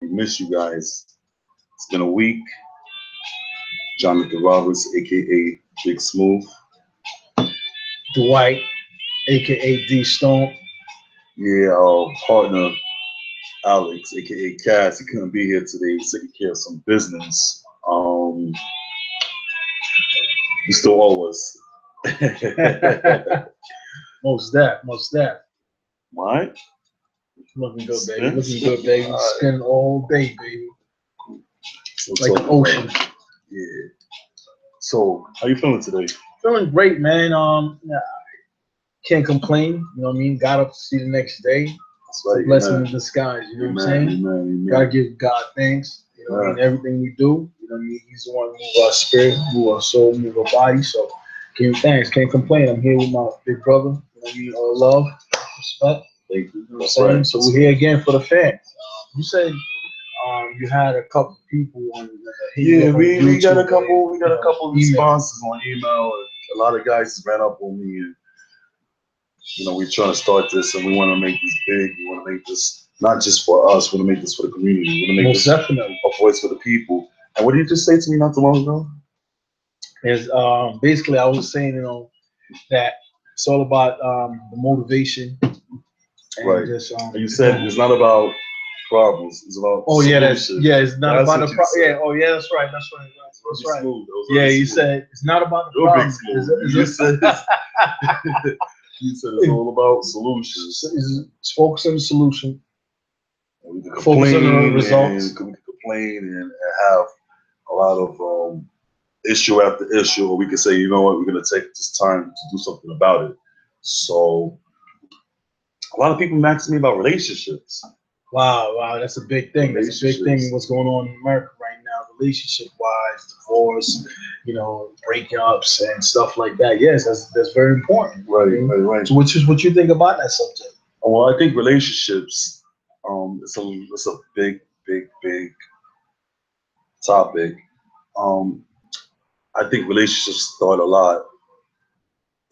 Miss you guys. It's been a week. Jonathan Roberts, aka Big Smooth. Dwight, aka D Stone. Yeah, our partner Alex, aka Cass, he couldn't be here today. He's taking care of some business. He still owe us. Most that, most that. What? Looking good, baby. Looking good, baby. Spin all day, baby. Like the About- ocean. Yeah. So, how you feeling today? Feeling great, man. Yeah, can't complain. You know what I mean? Got up to see the next day. That's It's a right. blessing Amen. in disguise. You know what I'm Amen, saying? amen, amen. Gotta give God thanks. You know what I mean? Everything we do. You know what I mean? He's the one who move our spirit, move our soul, move our body. So give him thanks. Can't complain. I'm here with my big brother. You know what I mean? All love, respect. Thank you. You know what I'm saying? So we're here again for the fans. You said you had a couple people on. Yeah, we got a YouTube, couple. We got a you know, couple email. responses on email. A lot of guys ran up on me, and we're trying to start this, and we want to make this big. We want to make this not just for us. We want to make this for the community. We want to make Most this definitely. a voice for the people. And what did you just say to me not too long ago? Is basically I was saying, you know, that it's all about the motivation and Right. just And you said it's not about problems. It's about solutions. it's not That's about what the you problem. said. Yeah, oh yeah, that's right, that's right. Smooth. That was Yeah, really you smooth. said it's not about the You're big problem. smooth. You said you said it's all about solutions. It's focus on the solution. And we can Focus on the complain results. and we can complain and have a lot of issue after issue, or we can say, you know what, we're gonna take this time to do something about it. So a lot of people ask me about relationships. Wow, that's a big thing. That's a big thing. What's going on in America right now, relationship-wise, divorce, you know, breakups and stuff like that. Yes, that's very important. Right. So, what you think about that subject? Well, I think relationships, it's a big topic. I think relationships start a lot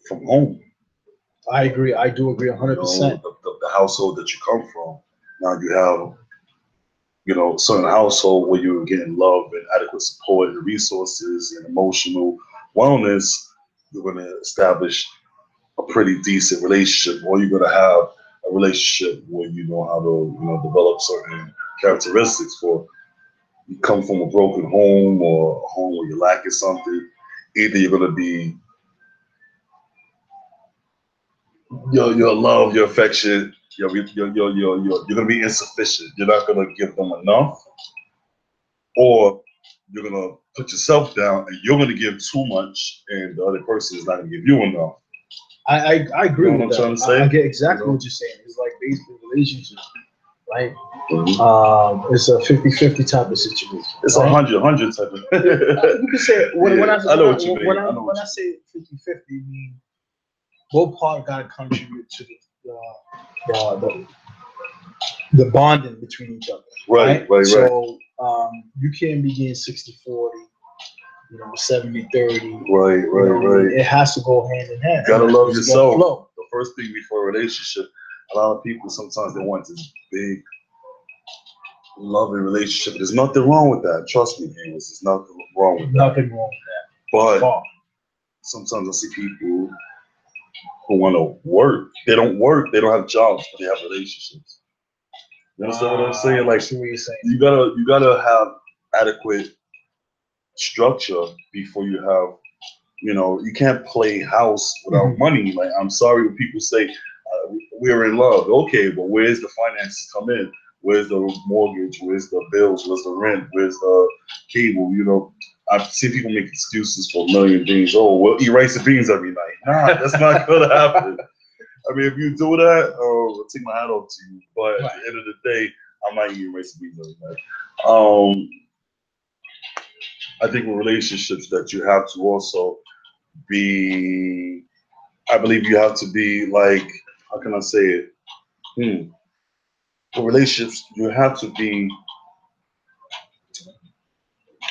from home. I agree. I do agree You know, 100%. the household that you come from. Now you have, certain household where you're getting love and adequate support and resources and emotional wellness. You're going to establish a pretty decent relationship, or you're going to have a relationship where you know how to, develop certain characteristics. For you come from a broken home or a home where you're lacking something, either you're going to be your love, your affection, you're gonna be insufficient. You're not gonna give them enough, or you're gonna put yourself down and you're gonna give too much, and the other person is not gonna give you enough. I agree You know with what I'm that. trying to say? I get exactly what you're saying. It's like basically relationships, right? Mm-hmm. It's a 50-50 type of situation. It's right? 100 type of. You can say when I know what you mean. when I say 50-50, I mean both parts got to contribute to the bonding between each other. Right. So you can't be getting 60-40, 70-30. Right. It has to go hand in hand. You gotta love yourself. Flow. The first thing before a relationship, a lot of people sometimes they want this big, loving relationship. There's nothing wrong with that. Trust me, viewers. There's nothing wrong with that. Nothing wrong with that. But sometimes I see people who want to work. They don't work. They don't have jobs, but they have relationships. You understand what I'm saying? Like, I see what you're saying. you gotta have adequate structure before you have. You can't play house without money. Like, I'm sorry when people say we're in love. Okay, but where's the finances come in? Where's the mortgage? Where's the bills? Where's the rent? Where's the cable? I've seen people make excuses for a million things. Oh, we'll eat rice and beans every night. Nah, that's not gonna happen. I mean, if you do that, I'll take my hat off to you. But at the end of the day, I'm not eating rice and beans every night. I think with relationships that you have to also be, I believe you have to be like, how can I say it? For relationships, you have to be.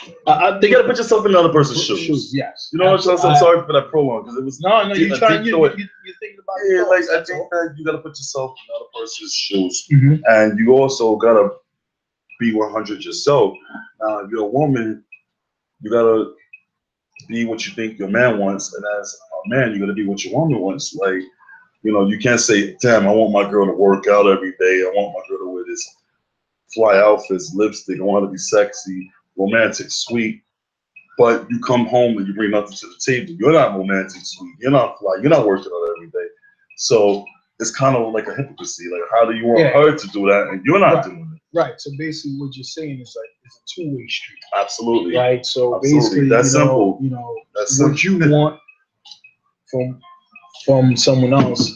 You gotta put yourself in another person's shoes. Yes. You know what I'm saying? I'm sorry for that prolong because it was no. You're thinking about it. Like I think that you gotta put yourself in another person's shoes, and you also gotta be 100 yourself. Now, if you're a woman, you gotta be what you think your man wants, and as a man, you gotta be what your woman wants. Like, you know, you can't say, "Damn, I want my girl to work out every day. I want my girl to wear this fly outfits, lipstick. I want her to be sexy, romantic, sweet." But you come home and you bring nothing to the table. You're not romantic, sweet. You're not fly. You're not working out every day. So it's kind of like a hypocrisy. Like, how do you want her to do that and you're not doing it? Right. So basically, what you're saying is like it's a two-way street. Absolutely. Right. So Absolutely. basically, That's simple. You know, That's what simple. you want from someone else,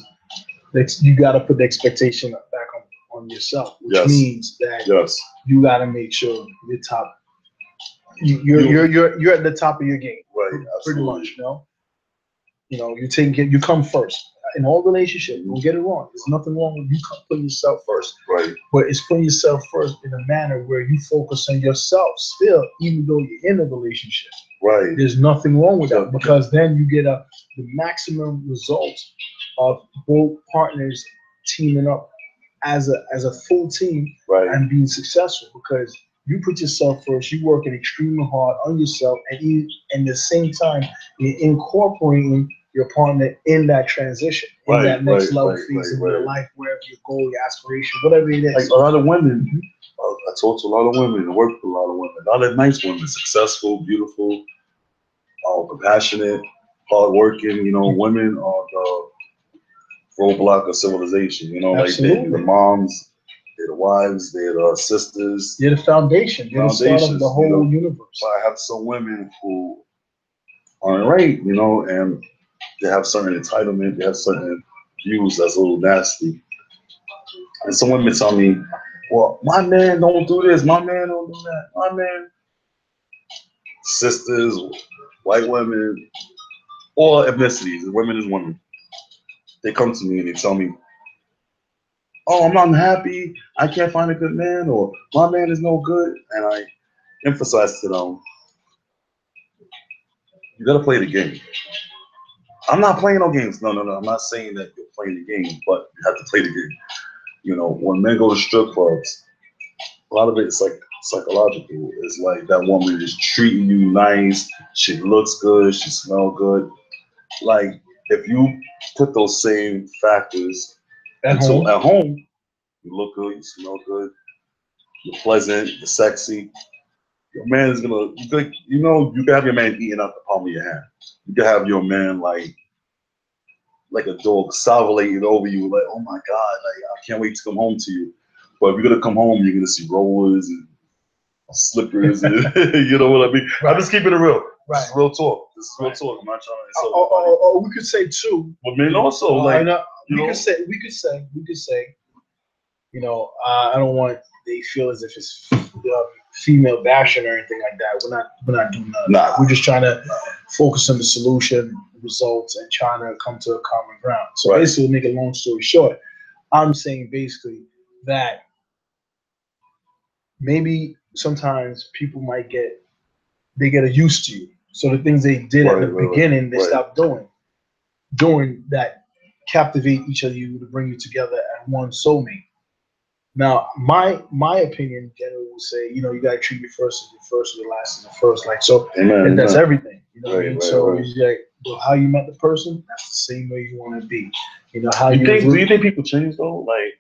that you got to put the expectation back on yourself, which means that you got to make sure you're top. You're at the top of your game. Right. Pretty much. You know, you come first. In all relationships, don't get it wrong. There's nothing wrong with you putting yourself first. Right. But it's putting yourself first in a manner where you focus on yourself still, even though you're in a relationship. Right. There's nothing wrong with that, because then you get the maximum result of both partners teaming up as a full team and being successful, because you put yourself first, you working extremely hard on yourself, and at the same time you're incorporating your partner in that transition, in that next level phase of your life, wherever your goal, your aspiration, whatever it is. Like a lot of women, I talk to a lot of women, I work with a lot of women, a lot of nice women, successful, beautiful, compassionate, hardworking. You know, women are the roadblock of civilization. You know, like they're the moms, they're the wives, they're the sisters. They're the foundation. They're the start of the whole universe. But I have some women who aren't right, you know, and they have certain entitlement, they have certain views that's a little nasty. And some women tell me, well, my man don't do this, my man don't do that, my man. Sisters, white women, all ethnicities, women is women. They come to me and they tell me, oh, I'm not happy, I can't find a good man, or my man is no good. And I emphasize to them, you gotta play the game. I'm not playing no games. No. I'm not saying that you're playing the game, but you have to play the game. You know, when men go to strip clubs, a lot of it's like psychological. It's like that woman is treating you nice. She looks good. She smells good. Like, if you put those same factors at home, you look good, you smell good, you're pleasant, you're sexy. Your man is gonna, you know, you can have your man eating out the palm of your hand. You can have your man like a dog salivating over you, like, oh my God, like, I can't wait to come home to you. But if you're gonna come home, you're gonna see rollers and slippers, and you know what I mean? I'm just keeping it real. Right. This is real talk. This is real talk. I'm not trying to insult anybody. Or we could say too. But men also, like, we could say, you know, I don't want they feel as if it's female bashing or anything like that. We're not doing that. Nah. We're just trying to focus on the solution, results, and trying to come to a common ground. So basically, make a long story short, I'm saying basically that maybe sometimes people might get used to you. So the things they did at the beginning, they stopped doing that captivate each of you to bring you together as one soulmate. Now, my opinion generally would say, you know, you gotta treat your first as your first, your last as your first. Like, so, and that's everything. You know what I mean? So it's like, well, how you met the person, that's the same way you want to be. You know how you think? Do you think people change though? Like,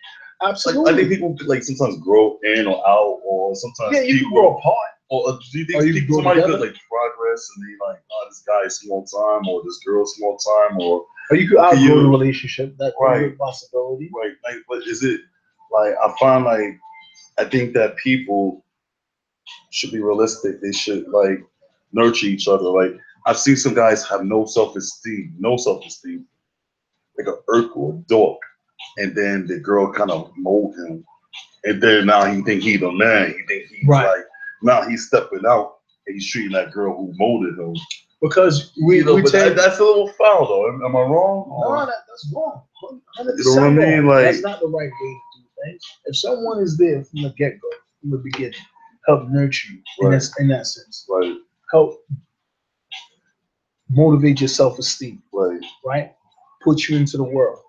absolutely. Like, I think people like sometimes grow in or out, or sometimes you can grow apart. Or do you think somebody could like progress and they like, oh, this guy is small time, or this girl is small time, or you could outgrow the relationship? That's a possibility. Right. Like, but is it like, I think that people should be realistic. They should like nurture each other. Like, I've seen some guys have no self-esteem, like an Urkel or a dog, and then the girl kind of mold him, and then now he think he's the man. He think he's like, now he's stepping out and he's treating that girl who molded him. Because that's a little foul though. Am I wrong? No, that's wrong. 100% you know what I mean? Like, that's not the right way to do things. If someone is there from the get-go, from the beginning, help nurture you in that sense. Right. Help motivate your self-esteem. Right. Right. Put you into the world.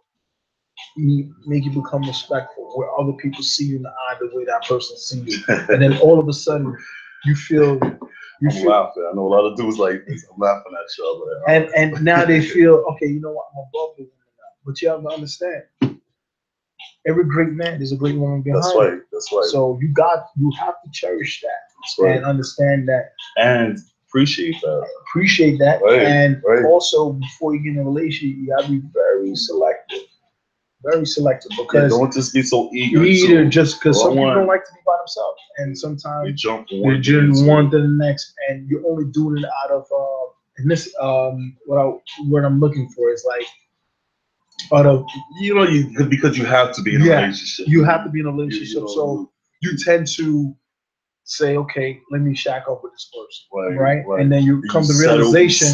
make you become respectful, where other people see you in the eye the way that person sees you, and then all of a sudden you feel. I'm laughing. I know a lot of dudes like this. I'm laughing at y'all, but and now they feel okay. You know what? I'm above the woman now. But you have to understand, every great man is a great woman behind. That's right. That's right. So you have to cherish that. That's right. And understand that and appreciate that. Appreciate that, right. And right. also before you get in a relationship, you gotta be very selective. Very selective, because don't just be so eager. Either just because some people don't like to be by themselves, and sometimes they jump from one to the next, and you're only doing it out of and this what I'm looking for is like out of because you have to be in a relationship. You have to be in a relationship, so you tend to say, okay, let me shack up with this person, right? And then you come to the realization, you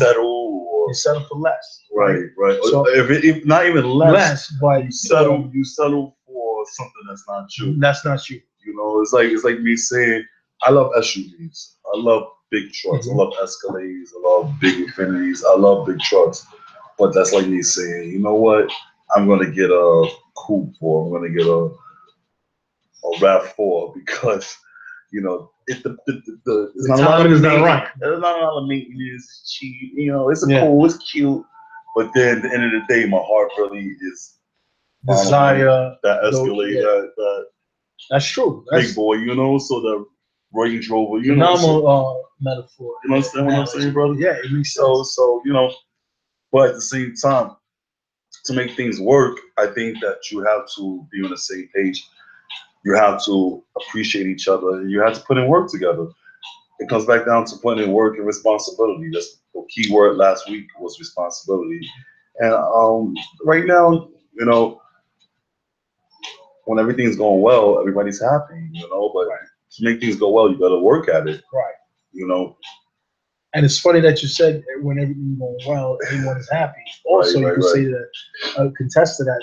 settle for less. Right. So if not even less, but you settle for something that's not you. That's not you. You know, it's like me saying, I love SUVs. I love big trucks. I love Escalades. I love big Infinities. I love big trucks. But that's like me saying, you know what? I'm gonna get a coupe, or I'm gonna get a RAV4 because it's not a lot of right. There's not a lot of maintenance. It's cheap. It's cool. It's cute. But then at the end of the day, my heart really is desire that Escalade, that's true. Big boy, so the Range Rover, phenomenal metaphor. You understand what I'm saying, brother? Yeah, it makes sense. So but at the same time, to make things work, I think that you have to be on the same page. You have to appreciate each other. You have to put in work together. It comes back down to putting in work and responsibility. That's the key word last week was responsibility. And right now, when everything's going well, everybody's happy, but to make things go well, you gotta work at it. Right. And it's funny that you said when everything's going well, everyone is happy. Also, you can say that, contest to that,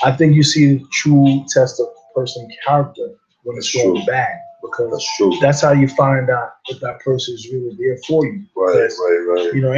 I think you see the true test of person character when it's going bad, because that's how you find out if that person is really there for you. Right.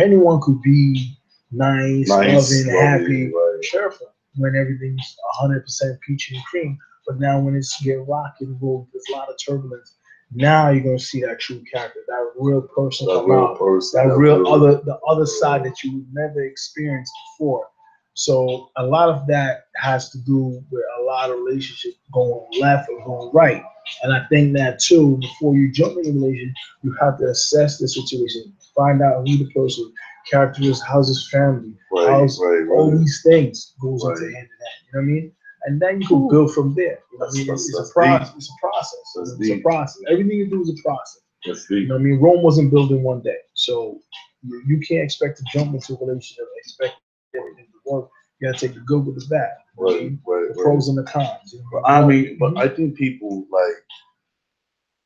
Anyone could be nice, loving, happy, cheerful when everything's 100% peachy and cream. But now when it's get rocky and roll, there's a lot of turbulence. Now you're gonna see that true character, that real person come out, the other side that you would never experience before. So a lot of that has to do with a lot of relationships going left or going right. And I think that too, before you jump in a relationship, you have to assess the situation, find out who the person, characteristics, how's his family, all these things goes into hand in hand. You know what I mean? And then you can build from there. You know what I mean? It's a process. It's a process. Everything you do is a process. You know what I mean? Rome wasn't built in one day. So you can't expect to jump into a relationship and expect everything to work. You gotta take the good with the bad. The pros and the cons. But I think people like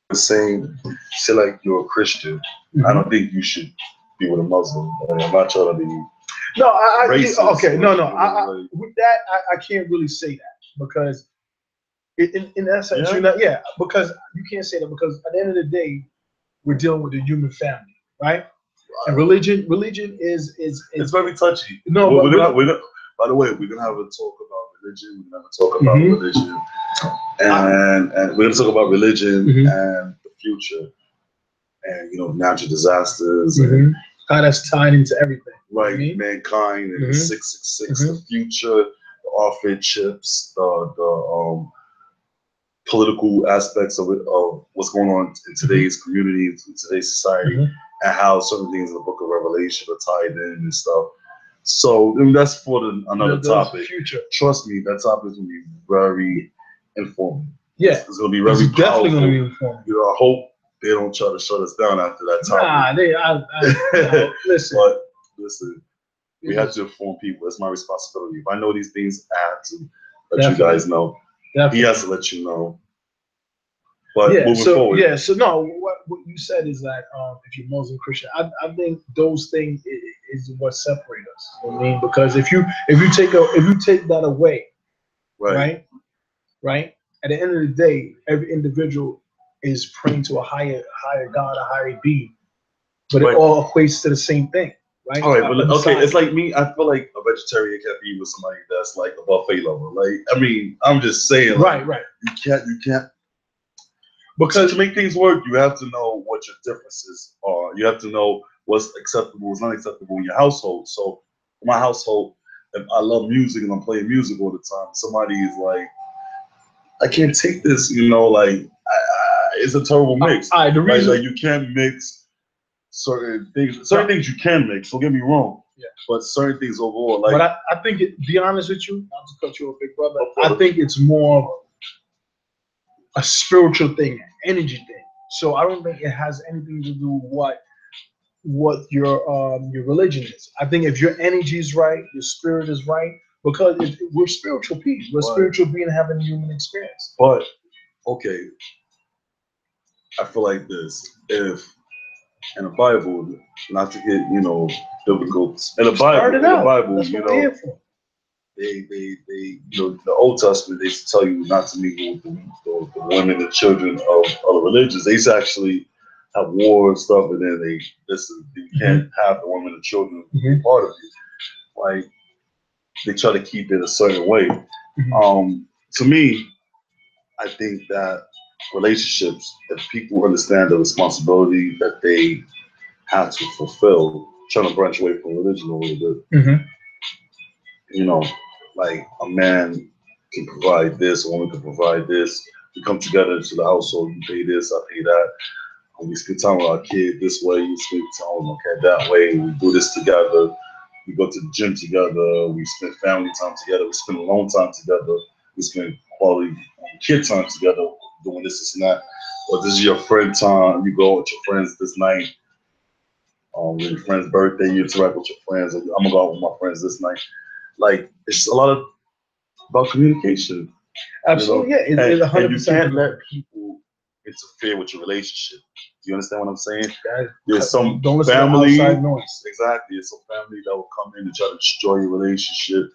the same. Say like you're a Christian. I don't think you should be with a Muslim. I'm not trying to be. No, racist, okay, no. With that, I can't really say that because in essence, because you can't say that because at the end of the day, we're dealing with a human family, right? And religion is it's very touchy. No, we're gonna. By the way, we're gonna have a talk about religion. We're gonna talk about religion, and we're gonna talk about religion and the future, and natural disasters and how that's tied into everything. Right, mankind and the 666, the future, the off-grid chips, the political aspects of it, of what's going on in today's community, in today's society, and how certain things in the Book of Revelation are tied in and stuff. So that's for another topic. Future. Trust me, that topic is going to be very informative. Yeah, it's going to be very definitely going to be informative. I hope they don't try to shut us down after that topic. Nah, listen. But listen, we have to inform people. It's my responsibility. If I know these things, I have to let you guys know. He has to let you know. But moving forward. Yeah, so no, what you said is that if you're Muslim, Christian, I think those things is what separate us. You know what I mean? Because if you take that away, right? At the end of the day, every individual is praying to a higher God, a higher being, but it all equates to the same thing. right? All right, but okay, Besides- it's like me. I feel like a vegetarian can't be with somebody that's like a buffet lover. Like, I mean, I'm just saying, like, right. you can't. Because To make things work, you have to know what your differences are. You have to know what's acceptable, what's not acceptable in your household. So, in my household, if I love music and I'm playing music all the time, somebody is like, I can't take this, it's a terrible mix. the reason Like you can't mix certain things. Certain things you can mix. Don't get me wrong. Yeah. But certain things overall, like. But I think, be honest with you, not to cut you off, big brother. I think it's more a spiritual thing, energy thing. So I don't think it has anything to do with what your religion is. I think if your energy is right, your spirit is right, because we're spiritual beings. We're spiritual being having a human experience. But okay, I feel like this. If in the Bible, not to get biblical, in the Bible, That's what we're here for. they the Old Testament, they used to tell you not to mingle with the women and children of other religions. They used to actually have war and stuff, and then you can't have the women and children be part of it. Like they try to keep it a certain way. To me, I think that relationships, if people understand the responsibility that they have to fulfill, trying to branch away from religion a little bit. Like a man can provide this, a woman can provide this. We come together to the household, you pay this, I pay that. And we spend time with our kid this way, you spend time with my kid that way. We do this together. We go to the gym together. We spend family time together. We spend alone time together. We spend quality kid time together, doing this and that. Or this is your friend time. You go with your friends this night. When your friend's birthday, you interact with your friends. I'm gonna go out with my friends this night. Like it's a lot about communication. Absolutely, yeah. It's 100%. And you can't let people interfere with your relationship. Do you understand what I'm saying? There's some family, exactly. There's some family that will come in and try to destroy your relationship.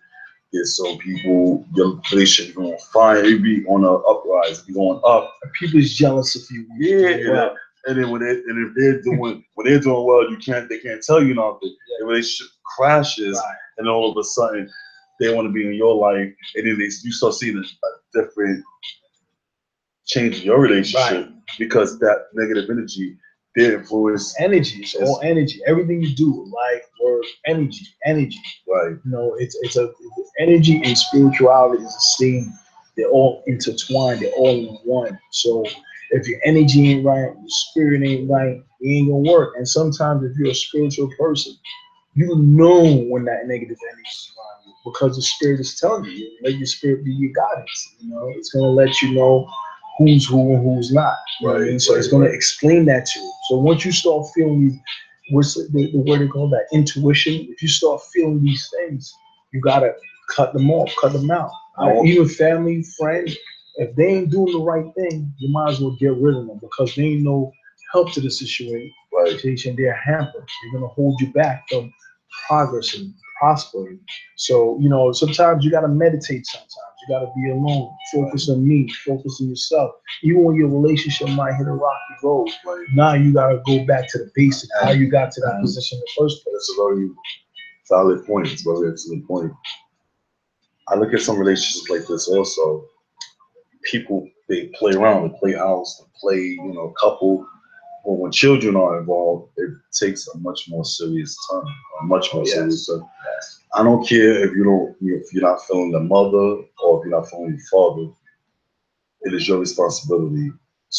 There's some people, your relationship is going fine. It be on an uprise, it be going up. People is jealous of you. Yeah, and then when they're doing well, they can't tell you nothing. Yeah. The relationship crashes, and all of a sudden they want to be in your life, and then you start seeing a different change in your relationship because that negative energy, their influence. Energy, it's all energy. Everything you do, life, work, energy. Right. It's energy and spirituality is the same. They're all intertwined. They're all in one. So if your energy ain't right, your spirit ain't right, it ain't gonna work. And sometimes if you're a spiritual person, you know when that negative energy is around you because the spirit is telling you. Let your spirit be your guidance. It's gonna let you know who's who and who's not. You know what I mean? So it's gonna explain that to you. So once you start feeling what's the word they call that? Intuition. If you start feeling these things, you gotta cut them off, cut them out. Even family, friends, if they ain't doing the right thing, you might as well get rid of them because they ain't no help to the situation. They're hampered. They're gonna hold you back from progressing, prospering. So sometimes you gotta meditate. Sometimes you gotta be alone. Focus on me. Focus on yourself. Even when your relationship might hit a rocky road, now you gotta go back to the basics. How you got to that position in the first place. That's a very valid point. It's a very excellent point. I look at some relationships like this also. People, they play around, they play house, they play, couple. But when children are involved, it takes a much more serious turn. Serious turn. Yes. I don't care if you're not feeling the mother or if you're not feeling your father. It is your responsibility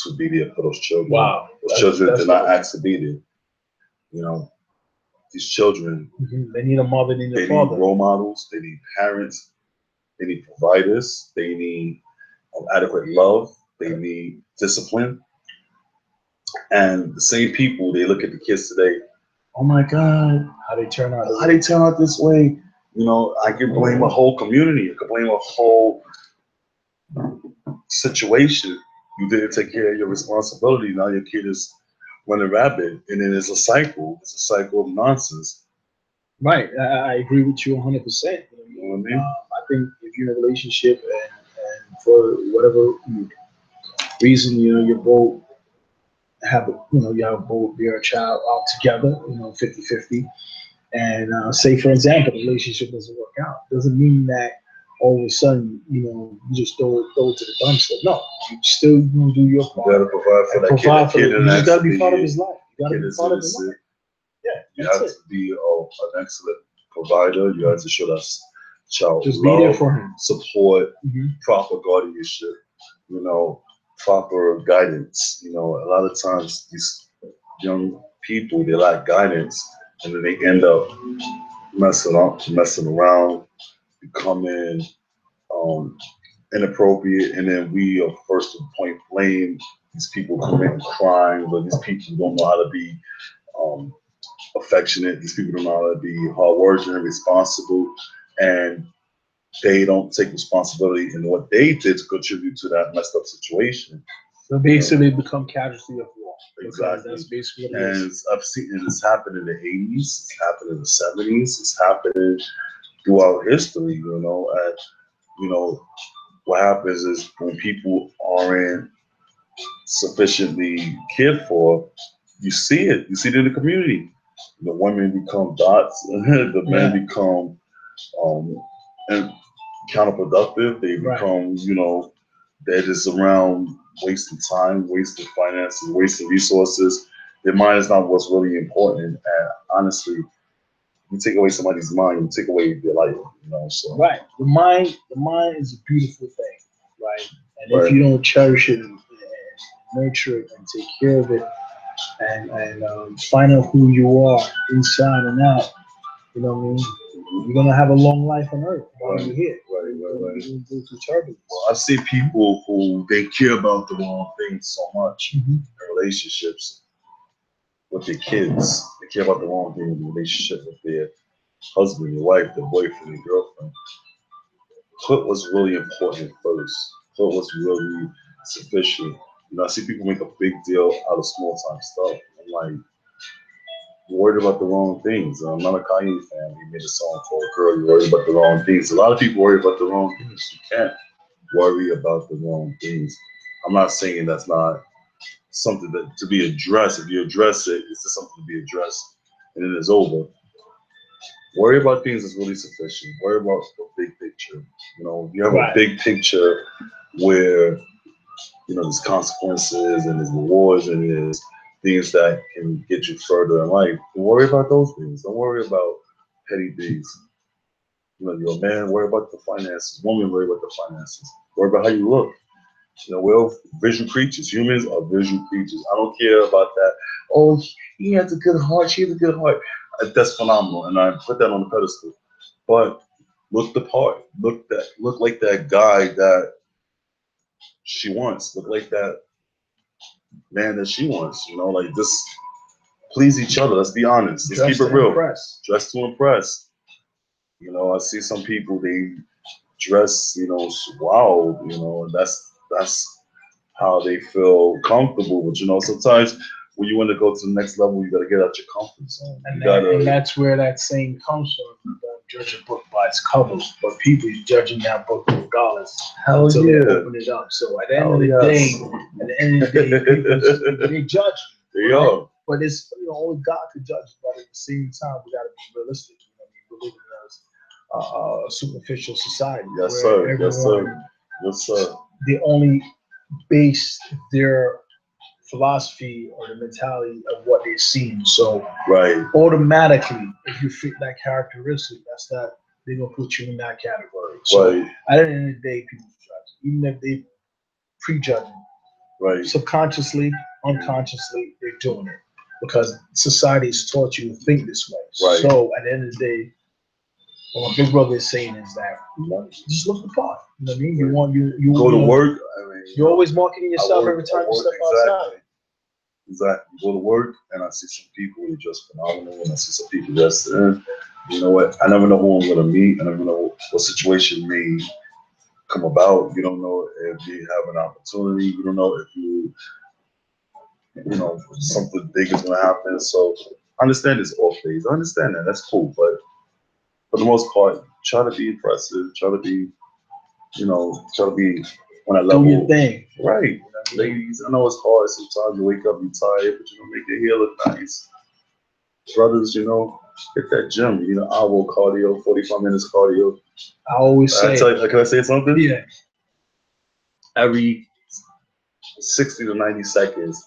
to be there for those children. Wow. Those children did not ask to be there. These children, they need a mother, they need a father. They need role models, they need parents, they need providers, they need adequate love, they need discipline. And the same people, they look at the kids today, oh my God, how they turn out this way. I can blame a whole community, I can blame a whole situation. You didn't take care of your responsibility. Now your kid is running rabbit, and then it's a cycle. It's a cycle of nonsense. Right, I agree with you 100%. You know what I mean? I think if you're in a relationship and for whatever reason, you both have, you're a child out together, 50-50. And say, for example, the relationship doesn't work out. Doesn't mean that all of a sudden, you just throw it to the dumpster. No, you still gonna do your part. You gotta provide for that Provide for kid. you just gotta be part of his life. You gotta Kid be is part of his life. innocent. Yeah, You that's have it. to be an excellent provider. You have to show that child Just love, be there for him. support, Mhm. proper guardianship, proper guidance. A lot of times these young people, they lack guidance, and then they end up messing around, becoming um, inappropriate, and then we are first to point blame these people committing crimes, or these people don't know how to be um, affectionate. These people don't know how to be hardworking and responsible, and they don't take responsibility in what they did to contribute to that messed up situation. So basically, become casualty of war. Exactly. That's basically what it And is. I've seen it's happened in the 80s, it's happened in the 70s, it's happened throughout history, and what happens is when people aren't sufficiently cared for, you see it. You see it in the community. The women become dots, the men become and counterproductive. They Right. become, they're just around wasting time, wasting finances, wasting resources. Their mind is not what's really important. And honestly, you take away somebody's mind, you take away their life. So Right. The mind is a beautiful thing, right? And if Right. you don't cherish it and nurture it and take care of it and find out who you are inside and out, you know what I mean? You're gonna have a long life on earth while you're here. Right. You're gonna go through turbulence. Well, I see people who they care about the wrong things so much Mhm. in relationships with their kids. They care about the wrong thing in the relationship with their husband, their wife, their boyfriend, their girlfriend. Put what's really important first. Put what's really sufficient. I see people make a big deal out of small time stuff. I'm like, you're worried about the wrong things. I'm not a Kanye fan. He made a song called Girl, You're Worried About the Wrong Things. A lot of people worry about the wrong things. You can't worry about the wrong things. I'm not saying that's not something that to be addressed. If you address it, it's just something to be addressed and then it's over. Worry about things that's really sufficient. Worry about the big picture. If you have a Right. big picture where there's consequences and there's rewards and there's things that can get you further in life. Don't worry about those things. Don't worry about petty things. You're a man, worry about the finances. Woman, worry about the finances. Worry about how you look. We're visual creatures. Humans are visual creatures. I don't care about that. Oh, he has a good heart. She has a good heart. That's phenomenal, and I put that on the pedestal. But look the part. Look like that guy that she wants. Look like that man that she wants. Like just please each other. Let's be honest. Let's keep it real. Impress. Dress to impress. I see some people they dress, wild. And that's how they feel comfortable. But sometimes when you want to go to the next level, you got to get out your comfort zone. And that's where that saying comes from. Don't judge a book by its covers, but people is judging that book regardless until they open it up. So at the end of the day, people they judge. They are. But it's only God could judge. But at the same time, we got to be realistic. We live in a superficial society. Yes, where sir. Yes, sir. Yes, sir. They only base their philosophy or the mentality of what they've seen. So right, automatically, if you fit that characteristic, they're gonna put you in that category. So right. At the end of the day, people judge, even if they prejudge, right, subconsciously, unconsciously, they're doing it because society has taught you to think this way. Right. So at the end of the day, what my big brother is saying is that just look the part. You know what I mean? You go to work. You're always marketing yourself every time you step outside. Exactly. You go to work, and I see some people who are just phenomenal, and I see some people that's you know what? I never know who I'm gonna meet. I never know what situation may come about. You don't know if you have an opportunity. You don't know if something big is gonna happen. So I understand it's off days. I understand that. That's cool, but for the most part, try to be impressive. Try to be on that level. Do your thing. Right. Ladies, I know it's hard sometimes. You wake up, you're tired, but make your hair look nice. Brothers, Hit that gym. You know, hour cardio, 45 minutes cardio. I always say. Can I say something? Yeah. Every 60 to 90 seconds,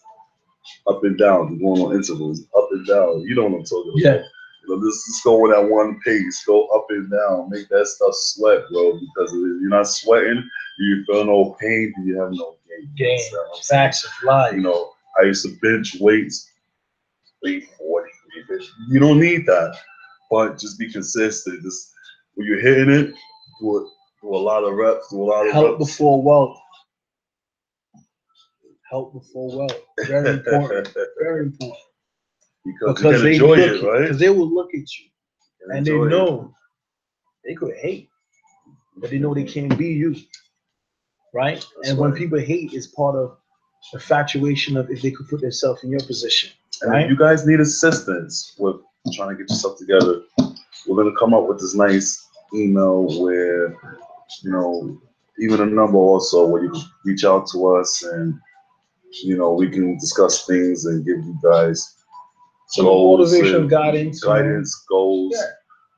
up and down, you're going on intervals, up and down. You know what I'm talking about. Yeah. You know, just go at one pace, go up and down, make that stuff sweat, bro. Because if you're not sweating, you feel no pain, you have no gain. Facts of life. You know, I used to bench weights, 340, 350. You don't need that, but just be consistent. Just when you're hitting it, do a lot of reps, do a lot of Health reps. before wealth. Health before wealth. Very important. Very important. Because they enjoy it, right? Because they will look at you and they know they could hate, but they know they can't be you, right? And when people hate, it's part of the infatuation of if they could put themselves in your position, and right? if you guys need assistance with trying to get yourself together, we're gonna come up with this nice email where, you know, even a number also where you can reach out to us and, you know, we can discuss things and give you guys some motivation, guidance, goals. Yeah.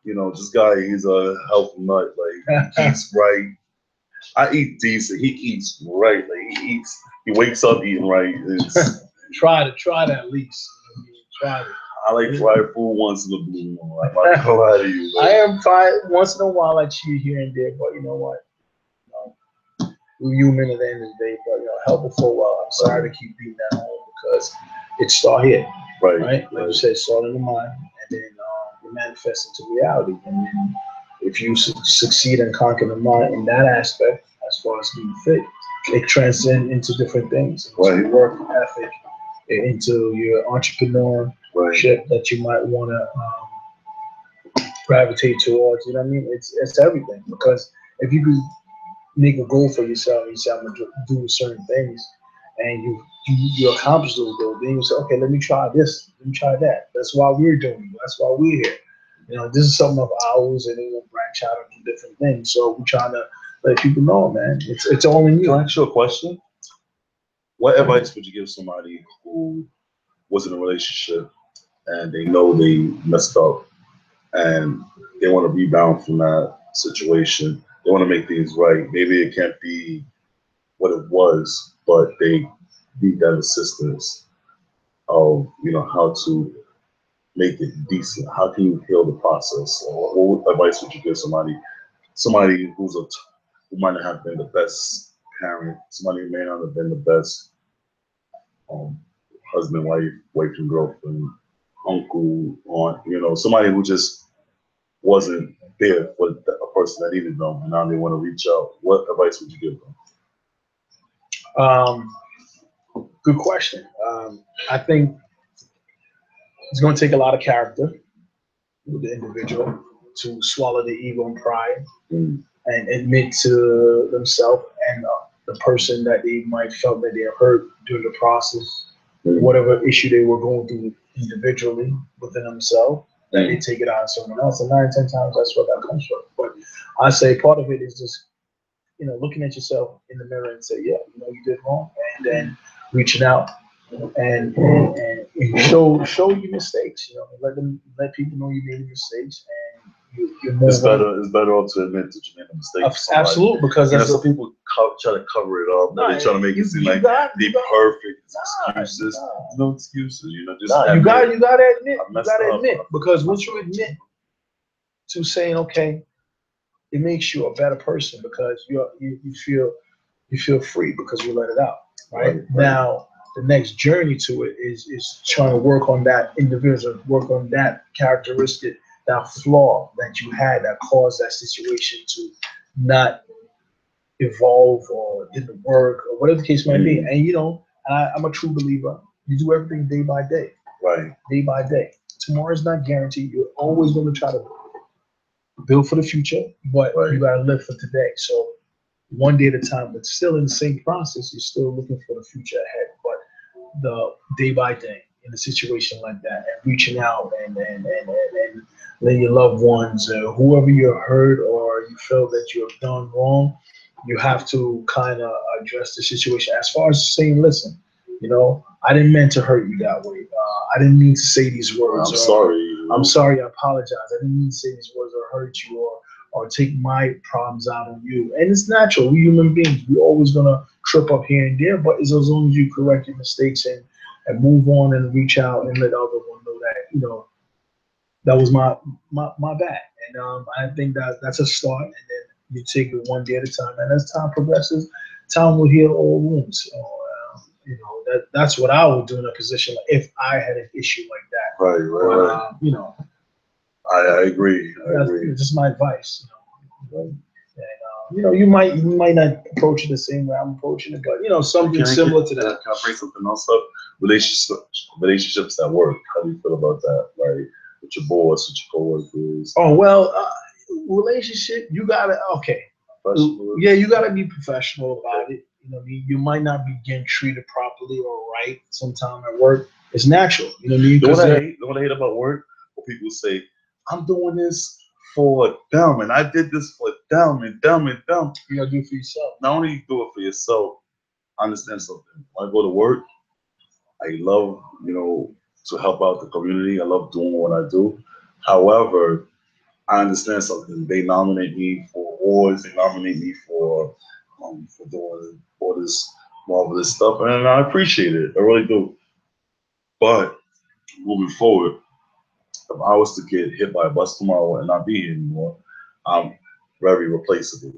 You know, this guy, he's a health nut. Like, he eats right. I eat decent. He eats right. Like, he wakes up eating right. Try that at least. Try it. I like fried food once in a blue moon. I'm not gonna lie to you. I am fine once in a while. I cheat here and there, but you know what? We're human at the end of the day. But you know, help before well. I'm sorry to keep beating that home because it started here, right? Like you said, it started in the mind, and then it manifests into reality. And then if you succeed in conquering the mind in that aspect, as far as being fit, it transcends into different things, into work ethic, into your entrepreneurship that you might want to gravitate towards. You know what I mean? It's everything, because if you could make a goal for yourself and you say, I'm gonna do certain things, and you accomplish those goals, then you say, okay, let me try this, let me try that. That's why we're doing it. That's why we're here. You know, this is something of ours, and then we'll branch out into different things. So we're trying to let people know, man, it's all in you. Can I ask you a question? What advice would you give somebody who was in a relationship and they know they messed up and they want to rebound from that situation? They want to make things right. Maybe it can't be what it was, but they need that assistance of, you know, how to make it decent. How can you heal the process? Or what advice would you give somebody who might not have been the best parent, somebody who may not have been the best husband, wife and girlfriend, uncle, aunt, you know, somebody who just wasn't there for a person that needed them, and now they want to reach out. What advice would you give them? Good question. I think it's going to take a lot of character with the individual to swallow the ego and pride and admit to themselves and the person that they might felt that they hurt during the process, whatever issue they were going through individually within themselves, that they take it out on someone else. And 9 or 10 times that's where that comes from. But I say part of it is just, you know, looking at yourself in the mirror and say, yeah, you know, you did wrong, and then reaching out and show your mistakes. You know, let people know you made mistakes, and you're more. It's better off to admit that you made a mistake. Absolutely, because that's some people try to cover it up. They're trying to make it seem like they're perfect. Excuses, no excuses. You know, just you gotta admit. You gotta admit, because once you admit to saying, okay, it makes you a better person, because you feel free because you let it out. Right? Now, the next journey to it is trying to work on that individual, work on that characteristic, that flaw that you had that caused that situation to not evolve or didn't work or whatever the case might be. And you know, I'm a true believer. You do everything day by day. Right. Day by day. Tomorrow is not guaranteed. You're always going to try to build for the future, but you got to live for today. So one day at a time, but still in the same process, you're still looking for the future ahead. But the day by day in a situation like that, and reaching out and letting your loved ones, whoever you hurt or you feel that you have done wrong, you have to kind of address the situation. As far as saying, listen, you know, I didn't mean to hurt you that way. I didn't mean to say these words. I'm sorry. I'm sorry, I apologize. I didn't mean to say these words or hurt you or take my problems out on you. And it's natural. We human beings, we're always gonna trip up here and there, but it's as long as you correct your mistakes and move on and reach out and let other one know that, you know, that was my bad. And I think that's a start, and then you take it one day at a time. And as time progresses, time will heal all wounds. So, you know, that's what I would do in a position like if I had an issue like that. Right. You know, I agree. I agree. That's just my advice. You know, and, you know, you might not approach it the same way I'm approaching it, but you know, something similar to that. Can I bring something else up? Relationships at work. How do you feel about that? Like with your boss, with your coworkers? Oh well, relationship. You gotta you gotta be professional about it. You know what I mean? You might not be getting treated properly or right sometime at work. It's natural. You know what I mean? You know what I hate about work? When people say, I'm doing this for them, and I did this for them, and them, and them. You gotta do it for yourself. Not only you do it for yourself, understand something. When I go to work, I love, you know, to help out the community. I love doing what I do. However, I understand something. They nominate me for awards. They nominate me for doing all this marvelous stuff, and I appreciate it. I really do. But moving forward, if I was to get hit by a bus tomorrow and not be here anymore, I'm very replaceable.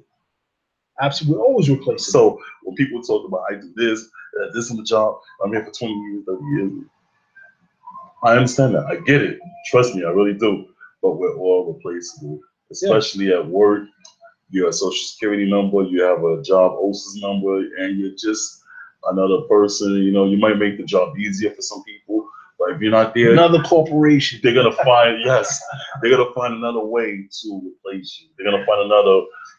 Absolutely, always replaceable. So when people talk about I do this is my job, I'm here for 20 years, 30 years, I understand that. I get it. Trust me, I really do. But we're all replaceable, especially at work. You have a social security number, you have a job OSIS number, and you're just another person. You know, you might make the job easier for some people, but if you're not there, another corporation, they're gonna find they're gonna find another way to replace you. They're gonna find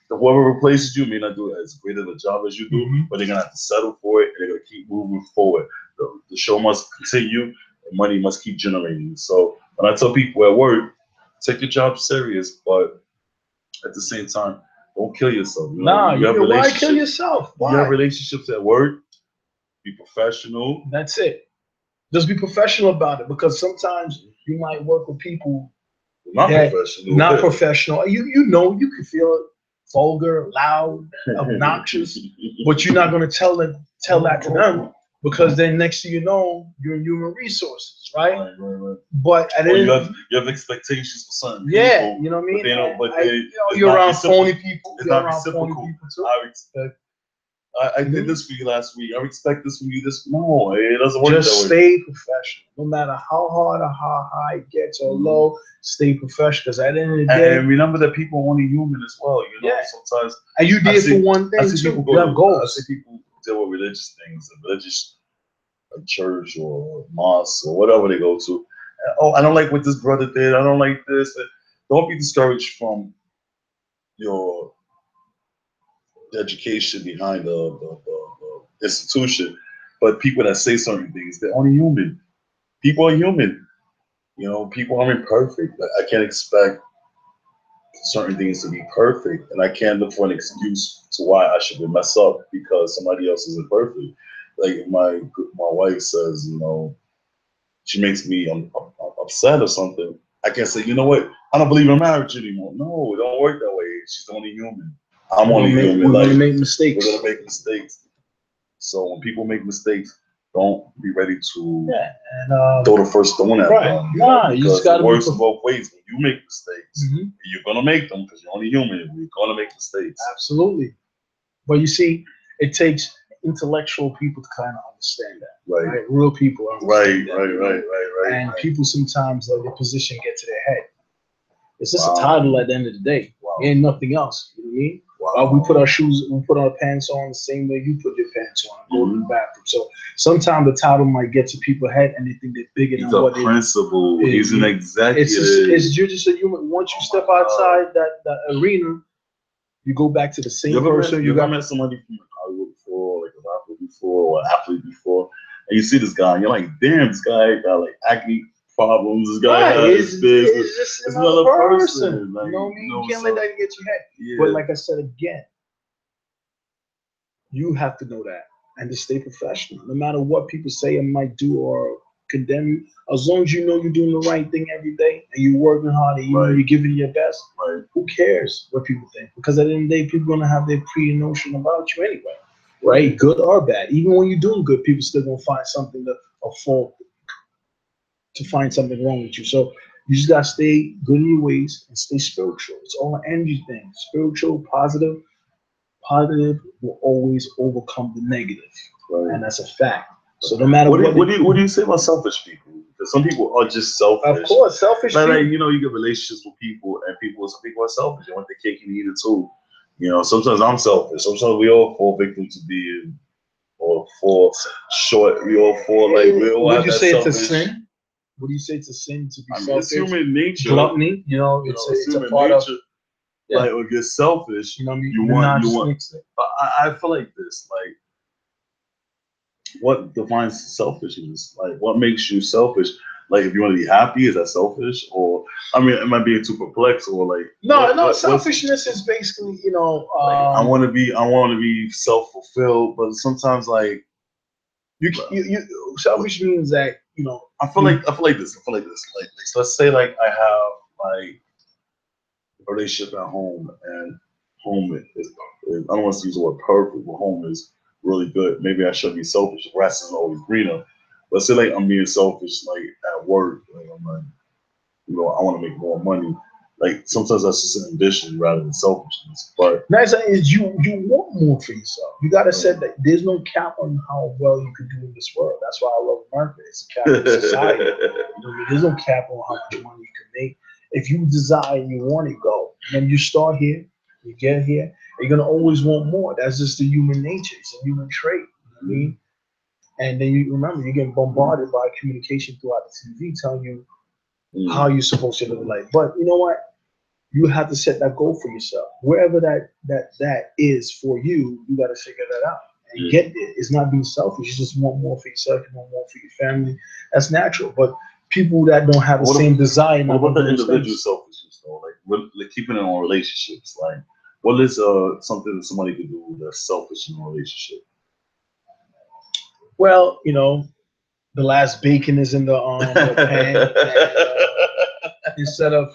whoever replaces you may not do as great of a job as you do, but they're gonna have to settle for it, and they're gonna keep moving forward. The show must continue, and money must keep generating. So when I tell people at work, take your job serious, but at the same time, don't kill yourself. You know, why kill yourself? Why? You have relationships at work. Be professional. That's it. Just be professional about it, because sometimes you might work with people not professional. You know, you can feel vulgar, loud, obnoxious, but you're not going to tell that to them, because then next thing you know, you're in human resources, right? But you have expectations for certain people. Yeah, you know what I mean. You're around phony people. It's not reciprocal. I did this for you last week. I expect this from you. No, it doesn't work. Just stay professional, no matter how hard or how high it gets or low. Stay professional, because at the end of the day, and remember that people are only human as well. You know, sometimes. And you did for one thing too. You have goals. I see people deal with religious things, religious church or mosque or whatever they go to. Oh, I don't like what this brother did. I don't like this. Don't be discouraged from your education behind the institution, but people that say certain things, they're only human. People are human. You know, people aren't perfect. I can't expect certain things to be perfect, and I can't look for an excuse to why I should mess up because somebody else isn't perfect. Like my wife says, you know, she makes me upset or something. I can't say, you know what, I don't believe in marriage anymore. No, it don't work that way. She's only human. I'm only human. We're gonna make mistakes. We're gonna make mistakes. So when people make mistakes, don't be ready to throw the first stone at them. You just gotta. It works both ways. When you make mistakes, you're gonna make them because you're only human. We're gonna make mistakes. Absolutely. But you see, it takes intellectual people to kind of understand that. Right. Real people. Right. And people sometimes let their position get to their head. It's just a title at the end of the day. Ain't nothing else. You know what I mean? We put our pants on the same way you put your pants on. Go to the bathroom. So sometimes the title might get to people's head and they think they're bigger than what they are. He's a principal. He's an executive. You're just a human. Once you step outside that arena, you go back to the same person. You ever met somebody from Hollywood before, like a rapper before, or an athlete before, and you see this guy, and you're like, damn, this guy got like acne problems. This guy has this. It's just another person. Like, you know what I mean? You can't let that get to your head. Yeah. But like I said again, you have to know that and to stay professional. No matter what people say and might do or condemn you. As long as you know you're doing the right thing every day and you're working hard and you know Right. you're giving your best, Right. who cares what people think? Because at the end of the day, people are gonna have their pre-notion about you anyway, right? Good or bad. Even when you're doing good, people still gonna find something a fault to find something wrong with you. So you just gotta stay good in your ways and stay spiritual. It's all an energy thing. Spiritual, positive will always overcome the negative, Right. and that's a fact. So no matter what do you say about selfish people? Because some people are just selfish. of course, selfish Like, people. you know, you get relationships with people, and some people are selfish. They want the cake and eat it too. You know, sometimes I'm selfish. Sometimes we all fall victim to being, or fall short. We all fall like we all Would have you that say it's a selfish. sin? Would you say it's a sin to be I mean, selfish? it's human nature. Gluttony, you know, You it's know, a human part nature. of. Yeah. Like, when you're selfish, You know, you want. narcissistic. I feel like this. Like, what defines selfishness? Like, what makes you selfish? Like, if you want to be happy, is that selfish? Or, I mean, am I being too perplexed? Or like, No, selfishness is basically, you know, like, I want to be self-fulfilled, but sometimes, like, you selfish means that, you know, I feel like this. Like, so let's say, like, I have like a relationship at home, and home is I don't want to use the word perfect, but home is really good. Maybe I should be selfish. The grass isn't always greener. Let's say, like, I'm being selfish, like, at work. Like, I'm like, you know, I want to make more money. Like, sometimes that's just an ambition rather than selfishness. But nice thing is you want more for yourself. You gotta set that there's no cap on how well you can do in this world. That's why I love America. It's a capitalist society. You know, there's no cap on how much money you can make. If you desire and you want it, go. When you start here, you get here, you're gonna always want more. That's just the human nature. It's a human trait. You know what I mean? And then you remember you're getting bombarded by communication throughout the TV telling you how you're supposed to live life. But you know what? You have to set that goal for yourself. Wherever that is for you, you got to figure that out and get there. It's not being selfish. You just want more for yourself. You want more for your family. That's natural. But people that don't have the same desire. What about the individual selfishness though? Like keeping it on relationships. Like, what is something that somebody could do that's selfish in a relationship? Well, you know, the last bacon is in the pan. And, instead of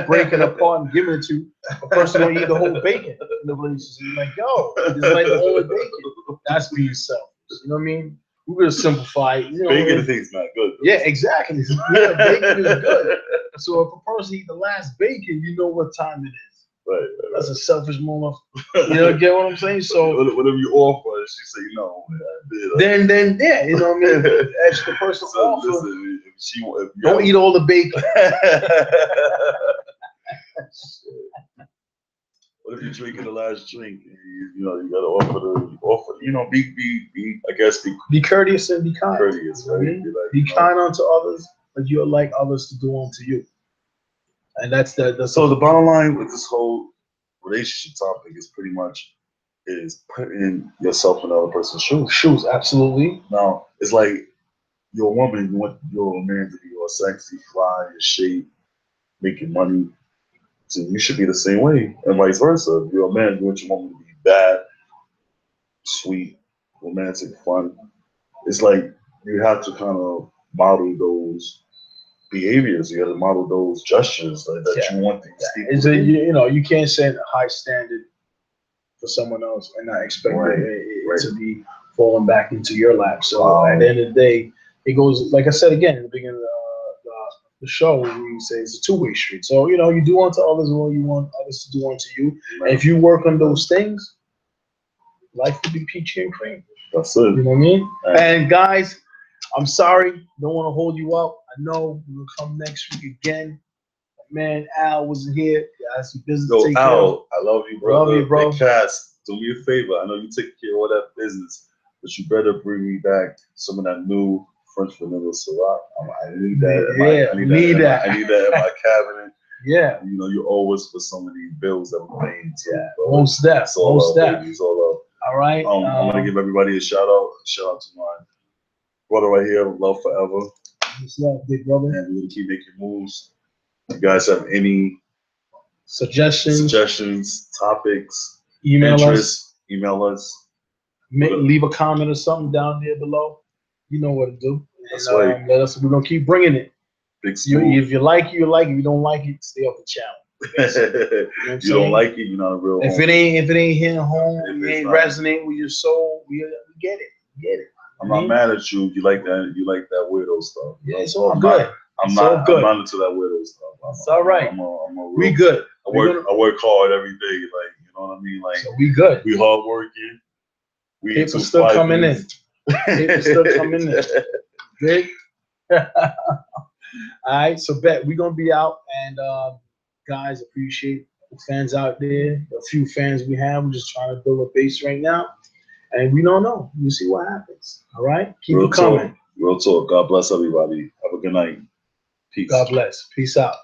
breaking apart and giving it to a person who eat the whole bacon in the relationship. You're like, yo, it's like the whole bacon. That's being selfish. You know what I mean? We're gonna simplify it. You know, bacon thing's not good. Yeah, exactly. Yeah, bacon is good. So if a person eat the last bacon, you know what time it is. Right. That's a selfish moment. You know, get what I'm saying? So whatever you offer, she say no. Then yeah, you know what I mean? As the person offer, listen, if don't eat all the bacon. What if you're drinking the last drink and you know you gotta offer you know be courteous and be kind. Courteous, right? Be kind unto others, but you'll like others to do unto you. And that's so the bottom line with this whole relationship topic is pretty much is putting yourself in another person's shoes. Shoes, absolutely. Now it's like you're a woman, you want your man to be all sexy, fly, in shape, making money. So you should be the same way, and vice versa. If you're a man, you want your woman to be bad, sweet, romantic, fun. It's like you have to kind of model those behaviors. You got to model those gestures that you want these people to do. You know, you can't set a high standard for someone else and not expect it to be falling back into your lap. So at the end of the day, it goes, like I said again in the beginning of the show, we say it's a two-way street. So, you know, you do unto others what you want others to do unto you. Right. And if you work on those things, life will be peachy and cream. That's it. You know what I mean? Right. And guys, I'm sorry. Don't want to hold you up. I know we'll come next week again. Man, Al wasn't here. He has some business to take care of. I love you, brother. Love you, bro. Big Cass, do me a favor. I know you take care of all that business, but you better bring me back some of that new French vanilla Ciroc. I need that. I need that in my cabinet. Yeah. You know, you owe us for some of these bills that we're paying too. Yeah. Most steps. Most steps. It's all up. All right. I'm gonna give everybody a shout out. Shout out to my brother right here, Love Forever. What's up, big brother? And we're gonna keep making moves. If you guys have any suggestions, topics, email us. Leave a comment or something down there below. You know what to do. That's right. We're gonna keep bringing it. Big If you like it, you like it. If you don't like it, stay off the channel. You don't like it, you're not a real. If it ain't hitting home, If it it's ain't not- resonating with your soul, we get it. We get it. I'm not mad at you if you like that. You like that weirdo stuff. Yeah, it's all good. I'm all not. good. I'm not into that weirdo stuff. It's all right. We good. I work hard every day. Like, you know what I mean. Like, so we good. We hard working. We People still coming in. People still coming in. Good. All right, so bet we're gonna be out, and guys, appreciate the fans out there. A few fans we have. We're just trying to build a base right now, and we don't know. We'll see what happens. All right, keep it coming. Real talk. God bless everybody. Have a good night. Peace. God bless. Peace out.